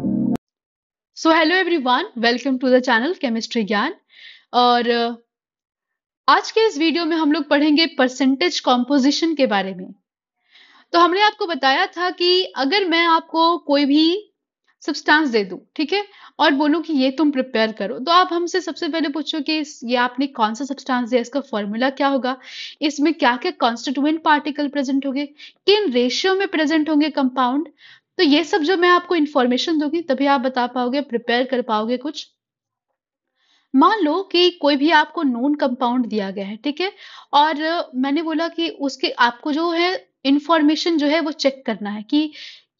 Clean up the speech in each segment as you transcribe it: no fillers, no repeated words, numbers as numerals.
So hello everyone, welcome to the channel chemistry ज्ञान। और आज के इस वीडियो में हम लोग पढ़ेंगे परसेंटेज कॉम्पोजिशन के बारे में। तो हमने आपको बताया था कि अगर मैं आपको कोई भी सब्सटेंस दे दूं, ठीक है, और बोलूं कि ये तुम प्रिपेयर करो, तो आप हमसे सबसे पहले पूछो कि ये आपने कौन सा सब्सटेंस दिया, इसका फॉर्मूला क्या होगा, इसमें क्या क्या कॉन्स्टिट्यूएंट पार्टिकल प्रेजेंट होंगे, किन रेशियो में प्रेजेंट होंगे कंपाउंड। तो ये सब जो मैं आपको इन्फॉर्मेशन दूंगी तभी आप बता पाओगे, प्रिपेयर कर पाओगे कुछ। मान लो कि कोई भी आपको नोन कंपाउंड दिया गया है, ठीक है, और मैंने बोला कि उसके आपको जो है इंफॉर्मेशन जो है वो चेक करना है कि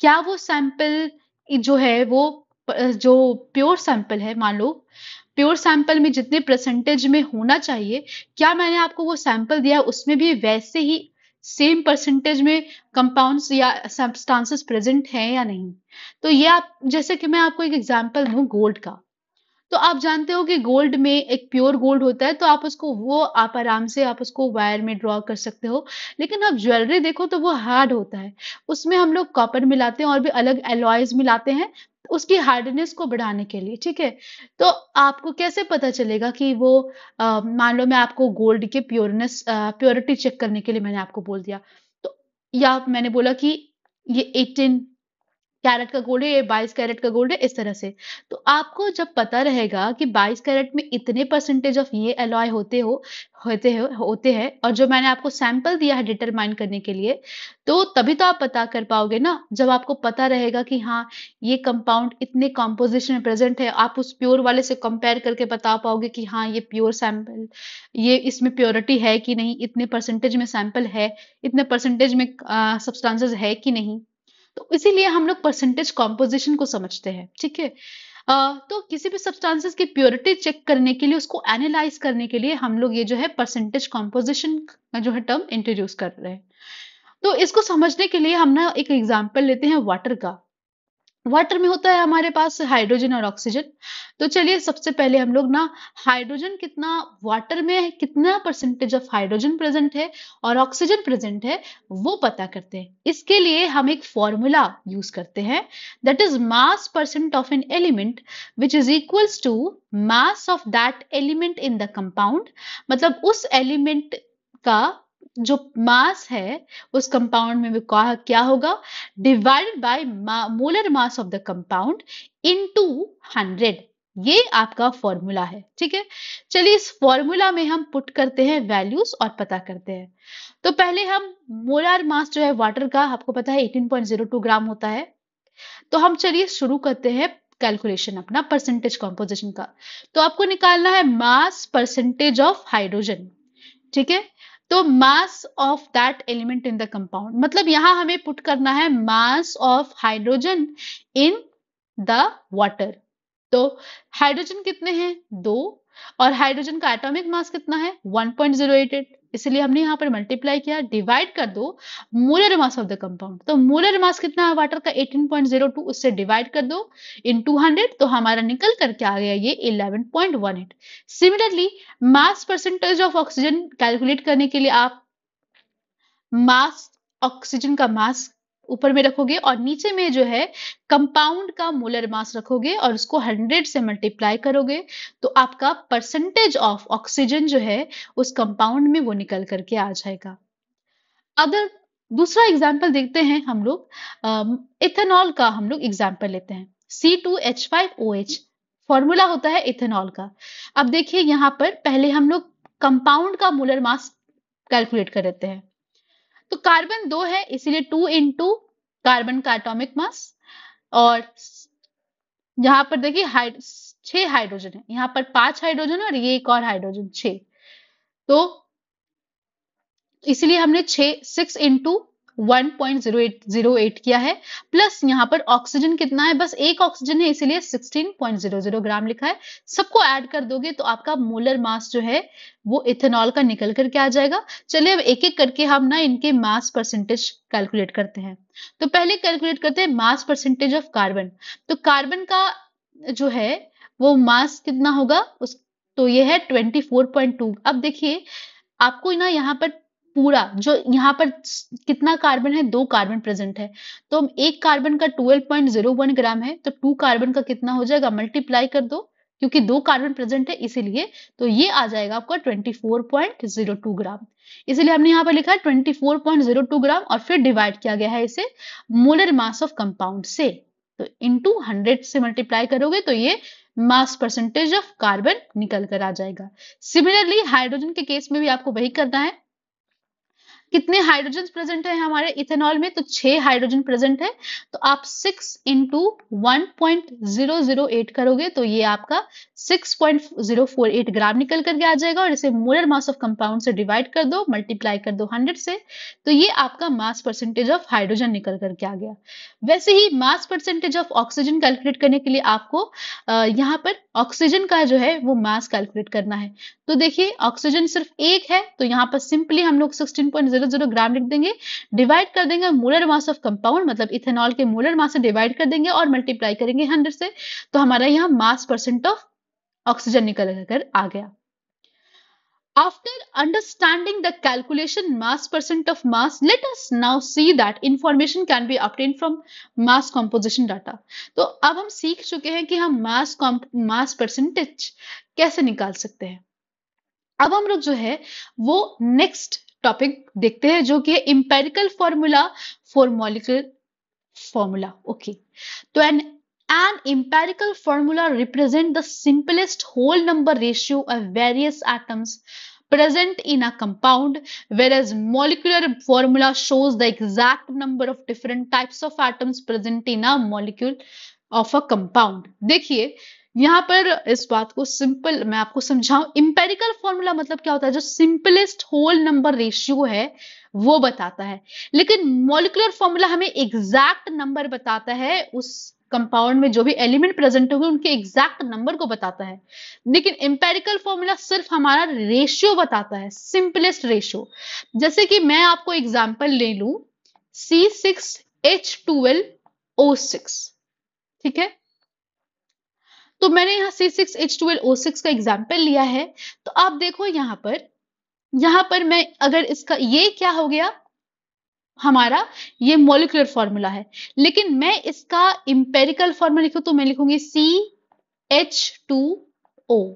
क्या वो सैंपल जो है वो जो प्योर सैंपल है, मान लो प्योर सैंपल में जितने परसेंटेज में होना चाहिए, क्या मैंने आपको वो सैंपल दिया है उसमें भी वैसे ही सेम परसेंटेज में कंपाउंड्स या सब्सटेंसेस प्रेजेंट हैं या नहीं। तो ये आप, जैसे कि मैं आपको एक एग्जांपल दूं गोल्ड का, तो आप जानते हो कि गोल्ड में एक प्योर गोल्ड होता है, तो आप उसको वो आप आराम से आप उसको वायर में ड्रॉ कर सकते हो। लेकिन आप ज्वेलरी देखो तो वो हार्ड होता है, उसमें हम लोग कॉपर मिलाते हैं और भी अलग एलॉयज मिलाते हैं उसकी हार्डनेस को बढ़ाने के लिए, ठीक है। तो आपको कैसे पता चलेगा कि वो मान लो मैं आपको गोल्ड के प्योरिटी चेक करने के लिए मैंने आपको बोल दिया, तो या मैंने बोला कि ये 18 कैरेट का गोल्ड है, ये 22 कैरेट का गोल्ड है, इस तरह से। तो आपको जब पता रहेगा कि 22 कैरेट में इतने परसेंटेज ऑफ ये एलॉय होते हैं, और जो मैंने आपको सैंपल दिया है डिटरमाइन करने के लिए, तो तभी तो आप पता कर पाओगे ना। जब आपको पता रहेगा कि हाँ, ये कंपाउंड इतने कॉम्पोजिशन में प्रेजेंट है, आप उस प्योर वाले से कंपेयर करके बता पाओगे कि हाँ, ये प्योर सैंपल, ये इसमें प्योरिटी है कि नहीं, इतने परसेंटेज में सैंपल है, इतने परसेंटेज में सब्सटेंसेस है कि नहीं। तो इसीलिए हम लोग परसेंटेज कॉम्पोजिशन को समझते हैं, ठीक है। तो किसी भी सब्सटेंसेस की प्योरिटी चेक करने के लिए, उसको एनालाइज करने के लिए हम लोग ये जो है परसेंटेज कॉम्पोजिशन का जो है टर्म इंट्रोड्यूस कर रहे हैं। तो इसको समझने के लिए हम ना एक एग्जांपल लेते हैं वाटर का। वाटर में होता है हमारे पास हाइड्रोजन और ऑक्सीजन। तो चलिए सबसे पहले हम लोग ना हाइड्रोजन कितना, वाटर में कितना परसेंटेज ऑफ हाइड्रोजन प्रेजेंट है और ऑक्सीजन प्रेजेंट है, वो पता करते हैं। इसके लिए हम एक फॉर्मूला यूज करते हैं, that is mass percent of an element which is equals to mass of that element in the compound. मतलब उस एलिमेंट का जो मास है उस कंपाउंड में वो क्या होगा, divided by molar mass of the compound into 100। ये आपका फॉर्मूला है, ठीक है। चलिए इस फॉर्मूला में हम पुट करते हैं वैल्यूज और पता करते हैं। तो पहले हम मोलर मास जो है वाटर का, आपको पता है 18.02 ग्राम होता है। तो हम चलिए शुरू करते हैं कैलकुलेशन अपना परसेंटेज कॉम्पोजिशन का। तो आपको निकालना है मास परसेंटेज ऑफ हाइड्रोजन, ठीक है। तो मास of that element in the compound, मतलब यहां हमें पुट करना है mass of hydrogen in the water. तो हाइड्रोजन कितने हैं, 2, और हाइड्रोजन का एटॉमिक मास कितना है, 1.088, इसलिए हमने यहाँ पर मल्टीप्लाई किया, डिवाइड कर दो molar mass of the compound. तो मोलर मास कितना है वाटर का, 18.02, उससे डिवाइड कर दो इन 200, तो हमारा निकल करके आ गया ये 11.18। Similarly mass percentage of oxygen calculate करने के लिए आप मास, ऑक्सीजन का मास ऊपर में रखोगे और नीचे में जो है कंपाउंड का मोलर मास रखोगे और उसको 100 से मल्टीप्लाई करोगे, तो आपका परसेंटेज ऑफ ऑक्सीजन जो है उस कंपाउंड में वो निकल करके आ जाएगा। अगर दूसरा एग्जाम्पल देखते हैं हम लोग, इथेनॉल का हम लोग एग्जाम्पल लेते हैं, C2H5OH फॉर्मूला होता है इथेनॉल का। अब देखिए यहाँ पर पहले हम लोग कंपाउंड का मोलर मास कैलकुलेट कर लेते हैं। तो कार्बन 2 है, इसीलिए 2 इंटू कार्बन का एटॉमिक मास, और यहाँ पर देखिए 6 हाइड्रोजन है, यहाँ पर 5 हाइड्रोजन और ये एक और हाइड्रोजन 6। तो इसलिए हमने 6 इंटू 1.08 किया है, प्लस यहाँ पर ऑक्सीजन कितना है, बस एक ऑक्सीजन है इसीलिए 16.00 ग्राम लिखा है। सबको ऐड कर दोगे तो आपका मोलर मास जो है वो इथेनॉल का निकल करके आ जाएगा। चलिए अब एक एक करके हम ना इनके मास परसेंटेज कैलकुलेट करते हैं। तो पहले कैलकुलेट करते हैं मास परसेंटेज ऑफ कार्बन। तो कार्बन का जो है वो मास कितना होगा उस, तो ये है 24.2। अब देखिए आपको ना यहाँ पर पूरा जो यहाँ पर कितना कार्बन है, 2 कार्बन प्रेजेंट है, तो एक कार्बन का 12.01 ग्राम है, तो 2 कार्बन का कितना हो जाएगा, मल्टीप्लाई कर दो, क्योंकि 2 कार्बन प्रेजेंट है इसीलिए, तो ये आ जाएगा आपका 24.02 ग्राम। इसीलिए हमने यहाँ पर लिखा है 24.02 ग्राम और फिर डिवाइड किया गया है इसे मोलर मास ऑफ कंपाउंड से, तो इनटू 100 से मल्टीप्लाई करोगे तो ये मास परसेंटेज ऑफ कार्बन निकल कर आ जाएगा। सिमिलरली हाइड्रोजन के केस में भी आपको वही करना है। कितने हाइड्रोजन प्रेजेंट है हमारे इथेनॉल में, तो 6 हाइड्रोजन प्रेजेंट है, तो आप 6 इंटू 1.008 करोगे तो ये आपका 6.048 ग्राम निकल करके आ जाएगा, और इसे मोलर मास ऑफ कंपाउंड से डिवाइड कर दो, मल्टीप्लाई कर दो 100 से, तो ये आपका मास परसेंटेज ऑफ हाइड्रोजन निकल करके आ गया। वैसे ही mass percentage of oxygen calculate करने के लिए आपको यहाँ पर ऑक्सीजन का जो है वो मास कैलकुलेट करना है। तो देखिए ऑक्सीजन सिर्फ एक है, तो यहाँ पर सिंपली हम लोग 16.00 ग्राम लिख देंगे, डिवाइड कर देंगे मोलर मास ऑफ कंपाउंड मतलब इथेनॉल के मोलर मास से डिवाइड कर देंगे और मल्टीप्लाई करेंगे 100 से, तो हमारा यहाँ मास परसेंट ऑफ ऑक्सीजन निकल कर आ गया। After understanding the calculation mass percent of mass, let us now see that information can be obtained from mass composition data. तो अब हम सीख चुके हैं कि हम मास परसेंटेज कैसे निकाल सकते हैं। अब हम लोग जो है वो नेक्स्ट टॉपिक देखते हैं जो कि है empirical formula for molecular formula. Okay, तो an empirical formula represent the simplest whole number ratio of various atoms present in a compound, whereas molecular formula shows the exact number of different types of atoms present in a molecule of a compound। देखिए यहाँ पर इस बात को simple मैं आपको समझाऊं, empirical formula मतलब क्या होता है, जो सिंपलेस्ट होल नंबर रेशियो है वो बताता है, लेकिन मॉलिक्यूलर फॉर्मूला हमें एग्जैक्ट नंबर बताता है, उस कंपाउंड में जो भी एलिमेंट प्रेजेंट होंगे उनके एग्जैक्ट नंबर को बताता है, लेकिन इंपेरिकल फॉर्मूला सिर्फ हमारा रेशियो बताता है, सिंपलेस्ट रेशियो। जैसे कि मैं आपको एग्जांपल ले लूं C6H12O6, ठीक है, तो मैंने यहाँ C6H12O6 का एग्जाम्पल लिया है, तो आप देखो यहाँ पर मैं अगर इसका ये क्या हो गया हमारा ये मॉलिक्यूलर फॉर्मूला है, लेकिन मैं इसका इंपेरिकल फॉर्मूला लिखूं तो मैं लिखूंगी CH2O,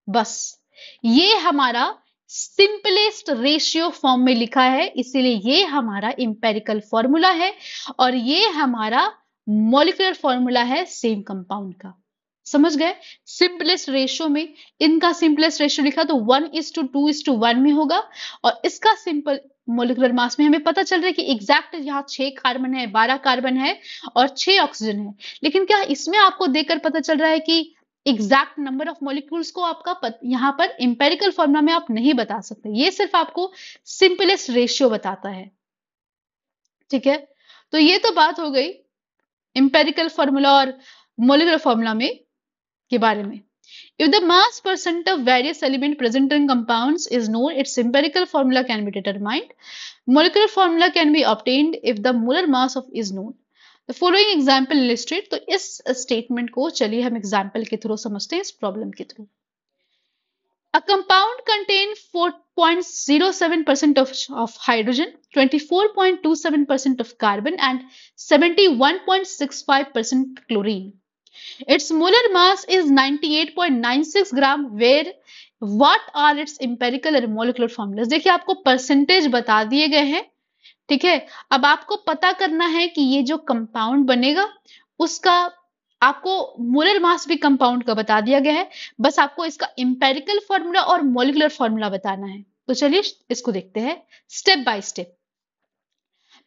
बस ये हमारा सिंपलेस्ट रेशियो फॉर्म में लिखा है, इसीलिए ये हमारा इंपेरिकल फॉर्मूला है और ये हमारा मॉलिक्यूलर फॉर्मूला है सेम कंपाउंड का। समझ गए, सिंपलेस्ट रेशियो में इनका सिंपलेस्ट रेशियो लिखा तो 1:2:1 में होगा, और इसका सिंपल मोलिकुलर मास में हमें पता चल रहा है कि एग्जैक्ट यहाँ 6 कार्बन है, 12 कार्बन है और 6 ऑक्सीजन है, लेकिन क्या इसमें आपको देखकर पता चल रहा है कि एग्जैक्ट नंबर ऑफ मॉलिक्यूल्स को आपका यहाँ पर इंपेरिकल फॉर्मूला में आप नहीं बता सकते, ये सिर्फ आपको सिंपलेस्ट रेशियो बताता है। ठीक है, तो ये तो बात हो गई इंपेरिकल फॉर्मूला और मोलिकुलर फॉर्मूला में के बारे में। If the mass percent of various element present in compounds is known, its empirical formula can be determined. Molecular formula can be obtained if the molar mass of is known. The following example illustrate, तो इस statement को चलिए हम example के through समझते हैं, इस problem के through. A compound contains 4.07% of hydrogen, 24.27% of carbon and 71.65% chlorine. Its molar mass is 98.96 gram, where what are its empirical and molecular formulas। देखिए आपको परसेंटेज बता दिए गए हैं, ठीक है, अब आपको पता करना है कि ये जो कंपाउंड बनेगा उसका आपको मोलर मास भी कंपाउंड का बता दिया गया है, बस आपको इसका इंपेरिकल फॉर्मूला और मॉलिक्यूलर फॉर्मूला बताना है। तो चलिए इसको देखते हैं स्टेप बाय स्टेप।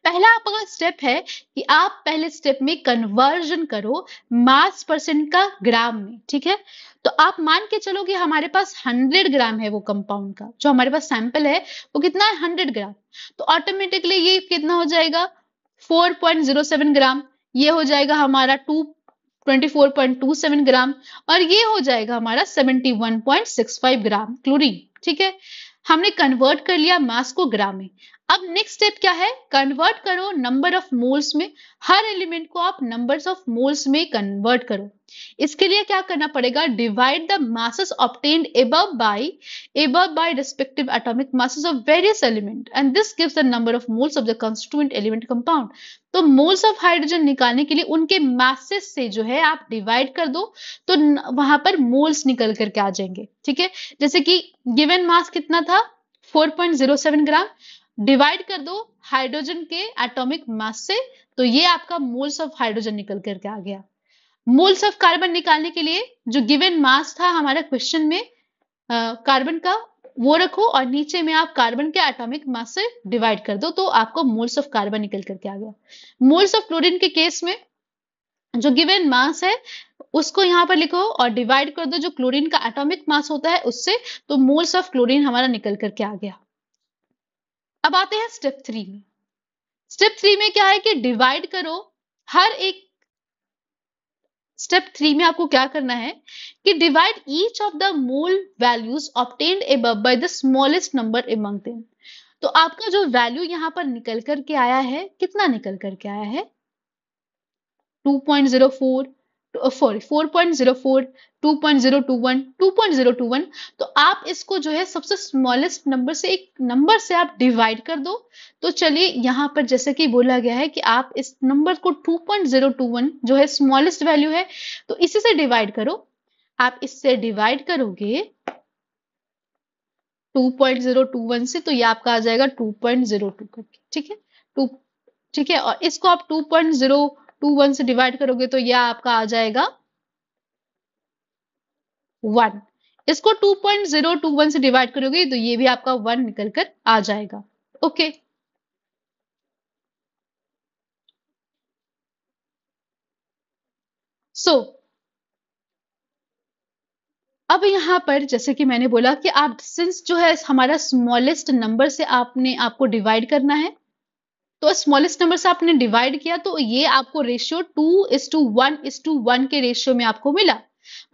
पहला आपका स्टेप है कि आप पहले स्टेप में कन्वर्जन करो मास परसेंट का ग्राम में। ठीक है, तो आप मान के चलो कि हमारे पास 100 ग्राम है वो कंपाउंड का, जो हमारे पास सैंपल है वो कितना है 100 ग्राम, तो ऑटोमेटिकली ये कितना हो जाएगा 4.07 ग्राम, ये हो जाएगा हमारा 24.27 ग्राम और ये हो जाएगा हमारा 71.65 ग्राम क्लोरीन। ठीक है, हमने कन्वर्ट कर लिया मास को ग्राम में। अब नेक्स्ट स्टेप क्या है, कन्वर्ट करो नंबर ऑफ मोल्स में। हर एलिमेंट को आप नंबर्स ऑफ मोल्स में कन्वर्ट करो। इसके लिए क्या करना पड़ेगा, divide the masses obtained above by respective atomic masses of various element and this gives the number of moles of the constituent element compound। तो मोल्स ऑफ हाइड्रोजन निकालने के लिए उनके मासेस से जो है आप डिवाइड कर दो, तो वहां पर मोल्स निकल करके आ जाएंगे। ठीक है, जैसे कि गिवन मास कितना था 4.07 ग्राम, डिवाइड कर दो हाइड्रोजन के एटॉमिक मास से, तो ये आपका मोल्स ऑफ हाइड्रोजन निकल करके आ गया। मोल्स ऑफ कार्बन निकालने के लिए जो गिवन मास था हमारा क्वेश्चन में कार्बन का, वो रखो और नीचे में आप कार्बन के एटॉमिक मास से डिवाइड कर दो, तो आपको मोल्स ऑफ कार्बन निकल करके आ गया। मोल्स ऑफ क्लोरीन के केस में जो गिवन मास है उसको यहां पर लिखो और डिवाइड कर दो जो क्लोरीन का एटॉमिक मास होता है उससे, तो मोल्स ऑफ क्लोरीन हमारा निकल करके आ गया। अब आते हैं स्टेप 3 में। स्टेप 3 में क्या है कि डिवाइड करो हर एक। स्टेप 3 में आपको क्या करना है कि divide each of the mole values obtained above by the smallest number among them. तो आपका जो वैल्यू यहां पर निकल करके आया है, कितना निकल करके आया है 2.04, सॉरी 4.04, 2.021, 2.021। तो आप इसको जो है सबसे स्मॉलेस्ट नंबर से एक नंबर से आप डिवाइड कर दो। तो चलिए यहां पर जैसे कि बोला गया है कि आप इस नंबर को 2.021 जो है स्मॉलेस्ट वैल्यू है, तो इसी से डिवाइड करो। आप इससे डिवाइड करोगे 2.021 से, तो ये आपका आ जाएगा 2.02 करके। ठीक है, टू, ठीक है, और इसको आप 2.021 से डिवाइड करोगे तो यह आपका आ जाएगा 1। इसको 2.021 से डिवाइड करोगे तो ये भी आपका 1 निकल कर आ जाएगा। ओके, सो अब यहां पर जैसे कि मैंने बोला कि आप सिंस जो है हमारा स्मॉलेस्ट नंबर से आपको डिवाइड करना है, तो स्मॉलेस्ट नंबर से आपने डिवाइड किया तो ये आपको रेशियो 2:1:1 के रेशियो में आपको मिला।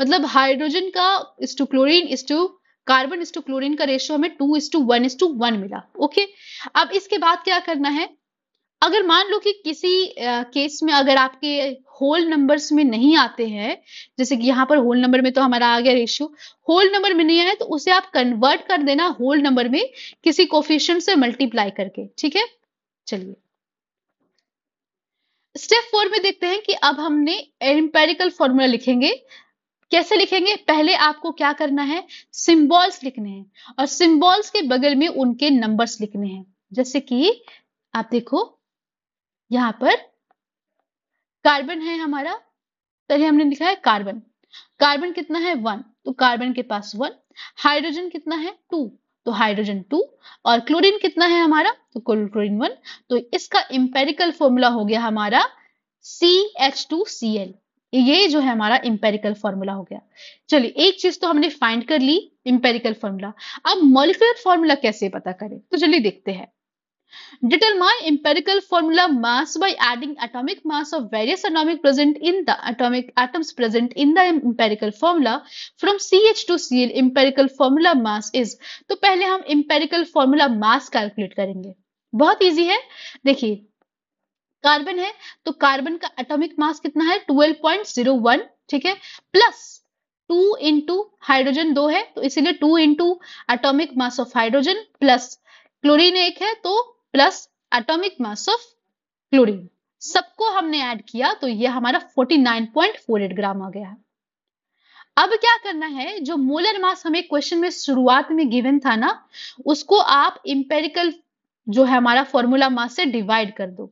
मतलब हाइड्रोजन का इस टू क्लोरीन इस टू कार्बन इस टू क्लोरीन का रेशियो हमें 2:1:1 मिला। ओके, अब इसके बाद क्या करना है, अगर मान लो कि किसी केस में अगर आपके होल नंबर्स में नहीं आते हैं, जैसे कि यहाँ पर होल नंबर में तो हमारा आ गया रेशियो, होल नंबर में नहीं आया तो उसे आप कन्वर्ट कर देना होल नंबर में किसी कोफिशिएंट से मल्टीप्लाई करके। ठीक है, चलिए स्टेप 4 में देखते हैं कि अब हमने एम्पेरिकल फॉर्मूला लिखेंगे। कैसे लिखेंगे, पहले आपको क्या करना है, सिंबल्स लिखने हैं और सिंबल्स के बगल में उनके नंबर्स लिखने हैं। जैसे कि आप देखो यहां पर कार्बन है हमारा, पहले हमने लिखा है कार्बन। कार्बन कितना है 1, तो कार्बन के पास 1। हाइड्रोजन कितना है 2, तो हाइड्रोजन 2। और क्लोरीन कितना है हमारा, तो क्लोरीन 1। तो इसका इंपेरिकल फॉर्मूला हो गया हमारा CH2Cl। ये जो है हमारा इंपेरिकल फॉर्मूला हो गया। चलिए एक चीज तो हमने फाइंड कर ली, इंपेरिकल फॉर्मूला। अब मॉलिक्यूलर फॉर्मूला कैसे पता करें, तो चलिए देखते हैं। Determine empirical formula mass by adding atomic mass of various atoms present in the empirical formula from CH to Cl. Empirical formula mass is, तो पहले हम empirical formula mass कैलकुलेट करेंगे। बहुत इजी है, देखिए कार्बन है तो कार्बन का एटॉमिक मास कितना है 12.01। ठीक है, प्लस 2 इंटू हाइड्रोजन 2 है तो इसीलिए 2 into atomic mass of hydrogen, plus chlorine 1 है तो plus atomic mass of chlorine. सबको हमने ऐड किया तो ये हमारा 49.48 ग्राम आ गया। अब क्या करना है, जो मोलर मास हमें क्वेश्चन में शुरुआत में गिवन था ना, उसको आप इंपेरिकल जो है हमारा फॉर्मूला मास से डिवाइड कर दो।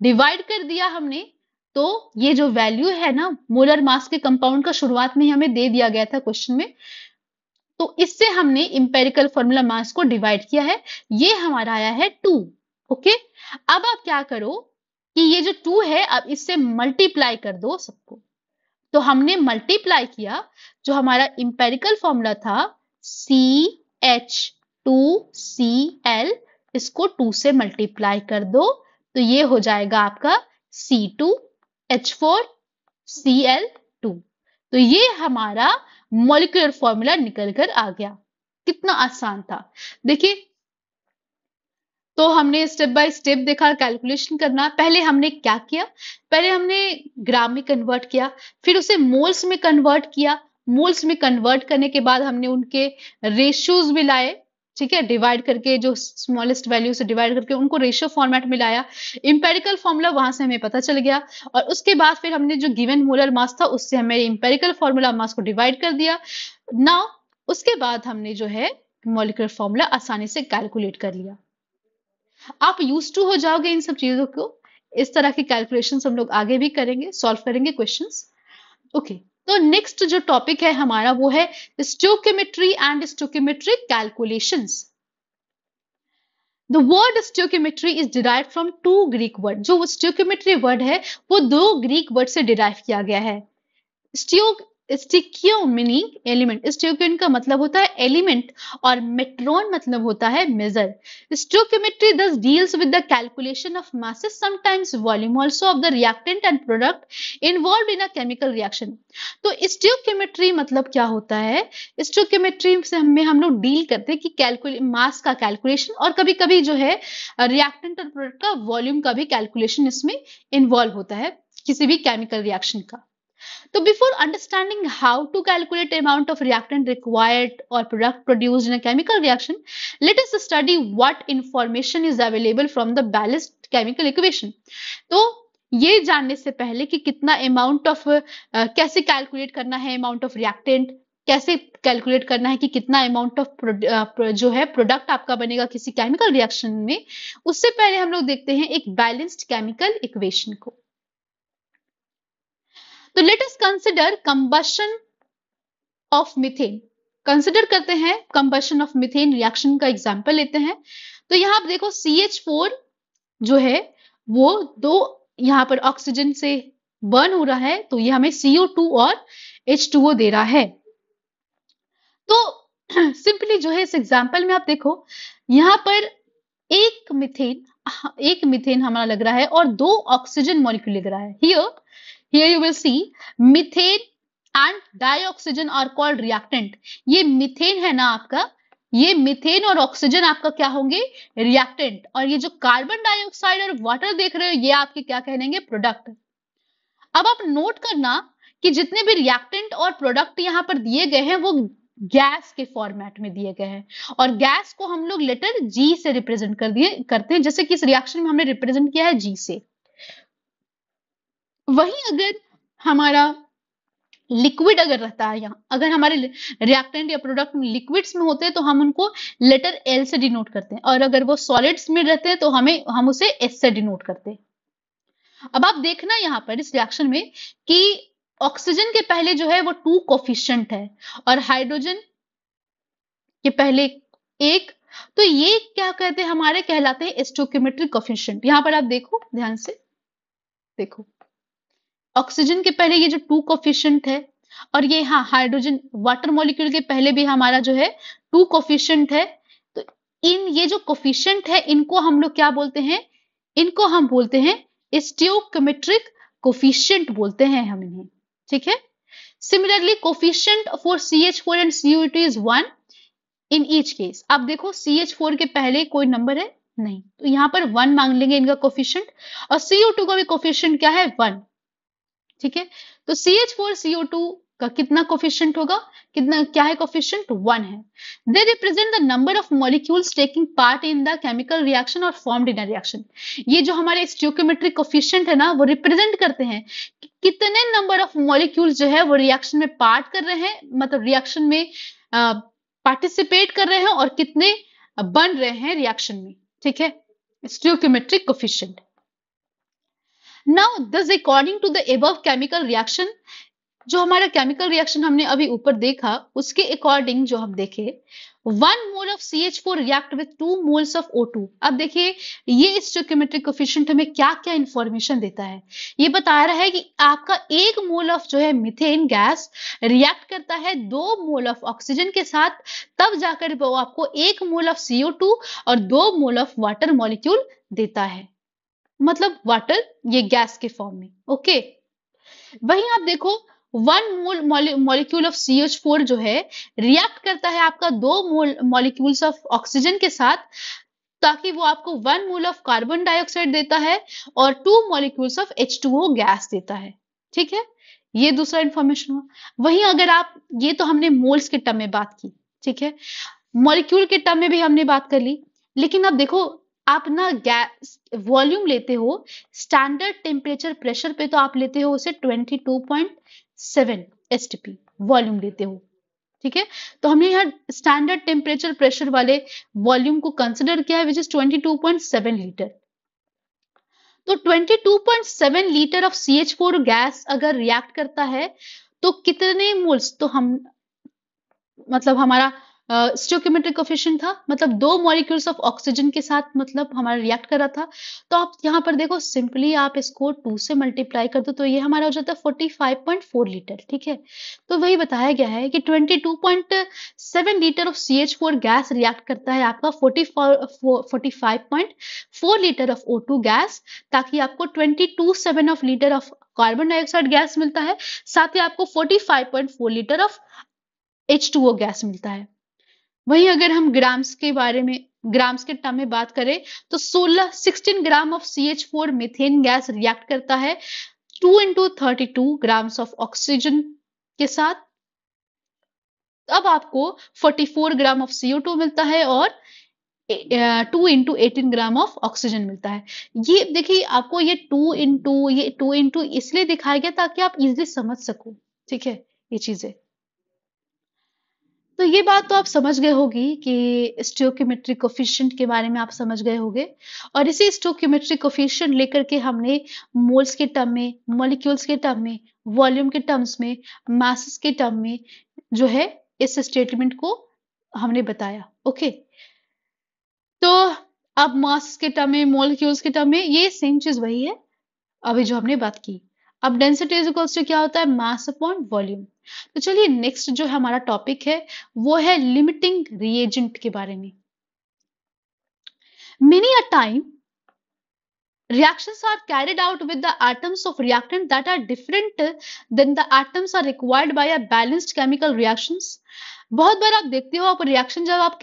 डिवाइड कर दिया हमने तो ये जो वैल्यू है ना मोलर मास के कंपाउंड का शुरुआत में ही हमें दे दिया गया था क्वेश्चन में, तो इससे हमने इंपेरिकल फॉर्मूला मास को डिवाइड किया है, ये हमारा आया है 2। ओके, अब आप क्या करो कि ये जो 2 है अब इससे मल्टीप्लाई कर दो सबको। तो हमने मल्टीप्लाई किया, जो हमारा इंपेरिकल फॉर्मूला था CH2Cl, इसको 2 से मल्टीप्लाई कर दो तो ये हो जाएगा आपका C2H4Cl2। तो ये हमारा मॉलिक्यूलर फॉर्मूला निकल कर आ गया। कितना आसान था देखिए। तो हमने स्टेप बाय स्टेप देखा कैलकुलेशन करना। पहले हमने क्या किया, पहले हमने ग्राम में कन्वर्ट किया, फिर उसे मोल्स में कन्वर्ट किया। मोल्स में कन्वर्ट करने के बाद हमने उनके रेशियोज में लाए, ठीक है, डिवाइड करके, जो स्मॉलेस्ट वैल्यू से डिवाइड करके उनको रेशियो फॉर्मेट में लाया। इंपेरिकल फॉर्मूला वहां से हमें पता चल गया, और उसके बाद फिर हमने जो गिवन मोलर मास था उससे हमें इंपेरिकल फॉर्मूला मास को डिवाइड कर दिया। नाउ उसके बाद हमने जो है मॉलिक्यूलर फॉर्मूला आसानी से कैलकुलेट कर लिया। आप यूज टू हो जाओगे इन सब चीजों को। इस तरह की कैलकुलेशंस हम लोग आगे भी करेंगे, सॉल्व करेंगे क्वेश्चंस। ओके, तो नेक्स्ट जो टॉपिक है हमारा वो है stoichiometry and stoichiometric calculations. The word stoichiometry is derived from two Greek words. जो stoichiometry वर्ड है वो दो ग्रीक वर्ड से डिराइव किया गया है। स्टिकियो मीनिंग एलिमेंट, स्टिकियन का मतलब होता है एलिमेंट, और मेट्रोन मतलब होता है measure. Stoichiometry thus deals with the calculation of masses, sometimes volume also, of the reactant and product involved in a chemical reaction. तो स्टोइकियोमेट्री मतलब क्या होता है, स्टोइकियोमेट्री से हम लोग डील करते हैं कि मास का कैलकुलेशन, और कभी कभी जो है रिएक्टेंट और प्रोडक्ट का वॉल्यूम का भी कैलकुलेशन इसमें इन्वॉल्व होता है किसी भी केमिकल रिएक्शन का। So before understanding how to calculate the amount of reactant required or product produced in a chemical reaction, let us study what information is available from the balanced chemical equation. तो ये जानने से पहले कि कितना amount of कैसे calculate करना है अमाउंट ऑफ रिएक्टेंट, कैसे कैलकुलेट करना है कि कितना अमाउंट ऑफ जो है प्रोडक्ट आपका बनेगा किसी केमिकल रिएक्शन में, उससे पहले हम लोग देखते हैं एक बैलेंस्ड केमिकल इक्वेशन को। तो let us consider combustion of methane. Consider करते हैं कंबशन ऑफ मीथेन रिएक्शन का एग्जांपल लेते हैं। तो यहां आप देखो CH4 जो है वो दो यहां पर ऑक्सीजन से बर्न हो रहा है, तो ये हमें CO2 और H2O दे रहा है। तो सिंपली जो है इस एग्जांपल में आप देखो यहां पर एक मीथेन हमारा लग रहा है और दो ऑक्सीजन मॉलिक्यूल लग रहा है। Here you will see methane and dioxygen are called reactant. ये मीथेन है ना आपका, ये मीथेन और ऑक्सीजन आपका क्या होंगे, रिएक्टेंट, और ये जो कार्बन डाइऑक्साइड और वाटर देख रहे हो ये आपके क्या कहेंगे, प्रोडक्ट। अब आप नोट करना कि जितने भी रिएक्टेंट और प्रोडक्ट यहाँ पर दिए गए हैं वो गैस के फॉर्मेट में दिए गए हैं, और गैस को हम लोग लेटर G से रिप्रेजेंट करते हैं, जैसे कि इस रिएक्शन में हमने रिप्रेजेंट किया है G से। वहीं अगर हमारा लिक्विड अगर रहता है, यहाँ अगर हमारे रिएक्टेंट या प्रोडक्ट लिक्विड्स में होते हैं तो हम उनको लेटर L से डिनोट करते हैं, और अगर वो सॉलिड्स में रहते हैं तो हम उसे S से डिनोट करते हैं। अब आप देखना यहाँ पर इस रिएक्शन में कि ऑक्सीजन के पहले जो है वो 2 कोफिशिएंट है और हाइड्रोजन के पहले 1, तो ये क्या कहते हैं, हमारे कहलाते हैं स्टोइकियोमेट्रिक कोफिशिएंट। यहाँ पर आप देखो ध्यान से देखो, ऑक्सीजन के पहले ये जो 2 कोफिशिएंट है, और ये हाँ हाइड्रोजन वाटर मॉलिक्यूल के पहले भी हमारा जो है 2 कोफिशिएंट है। तो ये जो कोफिशिएंट है इनको हम लोग क्या बोलते हैं, इनको हम बोलते हैं स्टोइकियोमेट्रिक कोफिशिएंट बोलते हैं हम इन्हें, ठीक है। Similarly coefficient for CH4 and CO2 is 1 in each case. आप देखो CH4 के पहले कोई नंबर है नहीं, तो यहाँ पर 1 मांग लेंगे इनका कोफिशिएंट, और CO2 का भी कोफिशिएंट क्या है, 1, ठीक है। तो CH4 CO2 का कितना कोफिशिएंट होगा, कितना क्या है कोफिशिएंट, 1 है। They represent the number of molecules taking part in the chemical reaction और फॉर्म्ड इन अ रिएक्शन। ये जो हमारे स्टोइकियोमेट्रिक कोफिशिएंट है ना वो रिप्रेजेंट करते हैं कि कितने नंबर ऑफ मॉलिक्यूल्स जो है वो रिएक्शन में पार्ट कर रहे हैं, मतलब रिएक्शन में पार्टिसिपेट कर रहे हैं, और कितने बन रहे हैं रिएक्शन में, ठीक है, stoichiometric coefficient. Now, thus according to the above chemical reaction, जो हमारा केमिकल रिएक्शन हमने अभी ऊपर देखा उसके अकॉर्डिंग जो हम देखे 1 mole of CH4 react with 2 moles of O2। अब देखिए ये स्टोइकियोमेट्रिक कोफिशिएंट हमें क्या क्या इंफॉर्मेशन देता है, ये बता रहा है कि आपका 1 मोल ऑफ जो है मीथेन गैस रिएक्ट करता है 2 मोल ऑफ ऑक्सीजन के साथ, तब जाकर वो आपको 1 मोल ऑफ CO2 और 2 मोल ऑफ वाटर मॉलिक्यूल देता है, मतलब वाटर ये गैस के फॉर्म में, ओके। वहीं आप देखो 1 मोल मॉलिक्यूल ऑफ CH4 जो है रिएक्ट करता है आपका 2 मोल मॉलिक्यूल्स ऑफ ऑक्सीजन के साथ, ताकि वो आपको 1 मोल ऑफ कार्बन डाइऑक्साइड देता है और 2 मॉलिक्यूल्स ऑफ H2O गैस देता है। ठीक है, ये दूसरा इंफॉर्मेशन हुआ। वहीं अगर आप, ये तो हमने मोल्स के टर्म में बात की, ठीक है, मॉलिक्यूल के टर्म में भी हमने बात कर ली। लेकिन अब देखो, आप ना गैस वॉल्यूम लेते हो स्टैंडर्ड टेम्परेचर प्रेशर पे, तो आप लेते हो उसे 22.7 STP वॉल्यूम लेते हो। ठीक है, तो हमने यहाँ स्टैंडर्ड टेम्परेचर प्रेशर वाले वॉल्यूम को कंसिडर किया है, विच इज 22.7 लीटर। तो 22.7 लीटर ऑफ CH4 गैस अगर रिएक्ट करता है तो कितने मोल्स, तो हम मतलब हमारा स्टोइकियोमेट्रिक कोफिशिएंट था, मतलब 2 मॉलिक्यूल्स ऑफ ऑक्सीजन के साथ मतलब हमारा रिएक्ट कर रहा था। तो आप यहाँ पर देखो, सिंपली आप इसको 2 से मल्टीप्लाई कर दो तो ये हमारा हो जाता है 45.4 लीटर। ठीक है, तो वही बताया गया है कि 22.7 litre of CH4 gas react करता है आपका 45.4 लीटर ऑफ O2 गैस, ताकि आपको 22.7 of litre of carbon dioxide gas मिलता है, साथ ही आपको 45.4 लीटर ऑफ H2O गैस मिलता है। वहीं अगर हम ग्राम्स के बारे में, ग्राम्स के टर्म में बात करें तो 16 gram of CH4 methane gas react करता है 2 into 32 ग्राम्स ऑफ ऑक्सीजन के साथ। अब आपको 44 ग्राम ऑफ CO2 मिलता है और 2 into 18 ग्राम ऑफ ऑक्सीजन मिलता है। ये देखिए, आपको ये 2 into इसलिए दिखाया गया ताकि आप इजिली समझ सको। ठीक है, ये चीजें, तो ये बात तो आप समझ गए होगी कि स्टोइकियोमेट्रिक कोफिशिएंट के बारे में आप समझ गए होंगे। और इसी स्टोइकियोमेट्रिक कोफिशिएंट लेकर के हमने मोल्स के टर्म में, मॉलिक्यूल्स के टर्म में, वॉल्यूम के टर्म्स में, मासेस के टर्म में जो है इस स्टेटमेंट को हमने बताया। ओके, तो अब मास के टर्म में, मॉलिक्यूल्स के टर्म में ये सेम चीज वही है अभी जो हमने बात की। अब डेंसिटी इज इक्वल्स टू क्या होता है, मास अपॉन वॉल्यूम। तो चलिए नेक्स्ट जो हमारा टॉपिक है वो है लिमिटिंग रिएजेंट के बारे में। Many a time reactions are carried out with the atoms of reactant that are different than the atoms are required by a balanced chemical reactions। बहुत बार आप देखते हो, आप रिएक्शन जब आप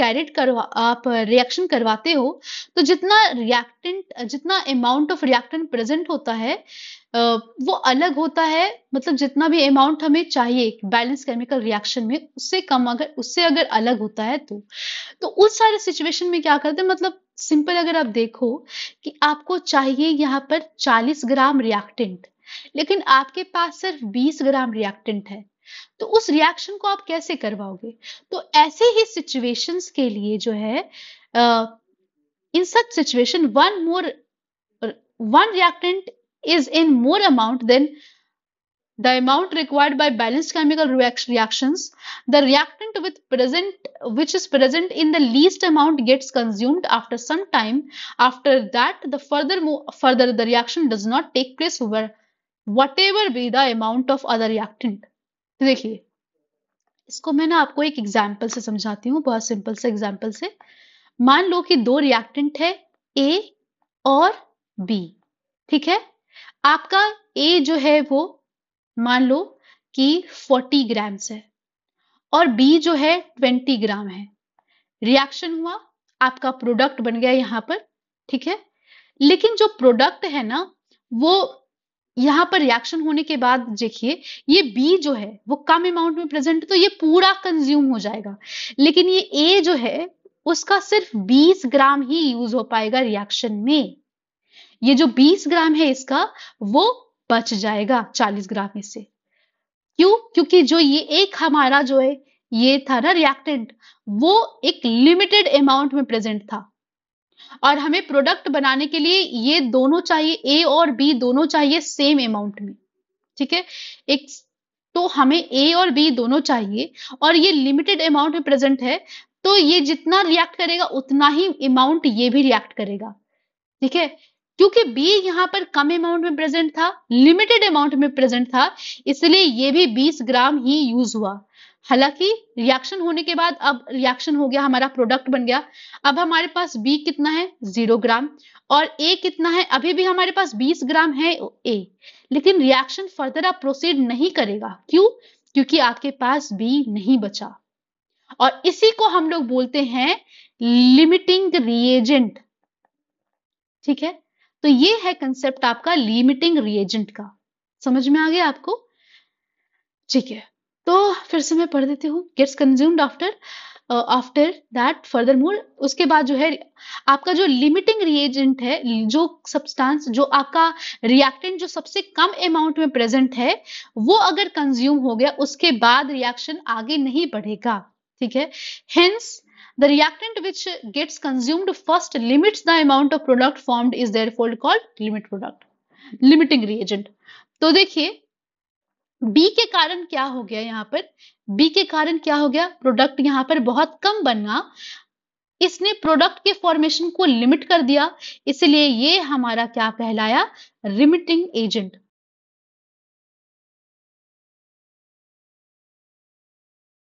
रिएक्शन करवाते हो तो जितना रिएक्टेंट, जितना अमाउंट ऑफ रिएक्टेंट प्रेजेंट होता है वो अलग होता है। मतलब जितना भी अमाउंट हमें चाहिए बैलेंस केमिकल रिएक्शन में, उससे कम, अगर उससे अगर अलग होता है तो उस सारे सिचुएशन में क्या करते हैं, मतलब सिंपल अगर आप देखो कि आपको चाहिए यहाँ पर 40 ग्राम रिएक्टेंट, लेकिन आपके पास सिर्फ 20 ग्राम रिएक्टेंट है, तो उस रिएक्शन को आप कैसे करवाओगे। तो ऐसे ही सिचुएशंस के लिए जो है, in such situation one reactant is in more amount than the amount required by balanced chemical reactions, the reactant which is present in the least amount gets consumed after some time. After that, the further the reaction does not take place whatever be the amount of other reactant। तो देखिए, इसको मैं ना आपको एक example से समझाती हूँ, बहुत सिंपल से एग्जाम्पल से। मान लो कि 2 रिएक्टेंट है A और B। ठीक है, आपका A जो है वो मान लो कि 40 ग्राम्स है और B जो है 20 ग्राम है। रिएक्शन हुआ, आपका प्रोडक्ट बन गया यहाँ पर। ठीक है, लेकिन जो प्रोडक्ट है ना, वो यहाँ पर रिएक्शन होने के बाद देखिए, ये B जो है वो कम अमाउंट में प्रेजेंट, तो ये पूरा कंज्यूम हो जाएगा। लेकिन ये A जो है उसका सिर्फ 20 ग्राम ही यूज हो पाएगा रिएक्शन में। ये जो 20 ग्राम है इसका, वो बच जाएगा 40 ग्राम में से। क्यों? क्योंकि जो ये एक हमारा जो है ये था ना रिएक्टेंट, वो एक लिमिटेड अमाउंट में प्रेजेंट था और हमें प्रोडक्ट बनाने के लिए ये दोनों चाहिए, A और B दोनों चाहिए सेम अमाउंट में। ठीक है, एक तो हमें A और B दोनों चाहिए और ये लिमिटेड अमाउंट में प्रेजेंट है, तो ये जितना रिएक्ट करेगा उतना ही अमाउंट ये भी रिएक्ट करेगा। ठीक है, क्योंकि B यहाँ पर कम अमाउंट में प्रेजेंट था, लिमिटेड अमाउंट में प्रेजेंट था, इसलिए ये भी 20 ग्राम ही यूज हुआ। हालांकि रिएक्शन होने के बाद अब रिएक्शन हो गया, हमारा प्रोडक्ट बन गया। अब हमारे पास B कितना है, 0 ग्राम, और A कितना है, अभी भी हमारे पास 20 ग्राम है A, लेकिन रिएक्शन फर्दर आप प्रोसीड नहीं करेगा। क्यों? क्योंकि आपके पास B नहीं बचा। और इसी को हम लोग बोलते हैं लिमिटिंग रिएजेंट। ठीक है, तो ये है कंसेप्ट आपका लिमिटिंग रिएजेंट का। समझ में आ गया आपको? ठीक है, तो फिर से मैं पढ़ देती हूँ। Gets consumed after that furthermore, उसके बाद जो है आपका जो लिमिटिंग रिएजेंट है, जो सब्सटेंस, जो आपका रिएक्टेंट जो सबसे कम अमाउंट में प्रेजेंट है, वो अगर कंज्यूम हो गया उसके बाद रिएक्शन आगे नहीं बढ़ेगा। ठीक है, hence the reactant which gets consumed first limits the amount of product formed is therefore called limit product, limiting reagent। तो देखिए बी के कारण क्या हो गया, यहाँ पर बी के कारण क्या हो गया, प्रोडक्ट यहाँ पर बहुत कम बना, इसने प्रोडक्ट के फॉर्मेशन को लिमिट कर दिया, इसलिए ये हमारा क्या कहलाया, लिमिटिंग एजेंट।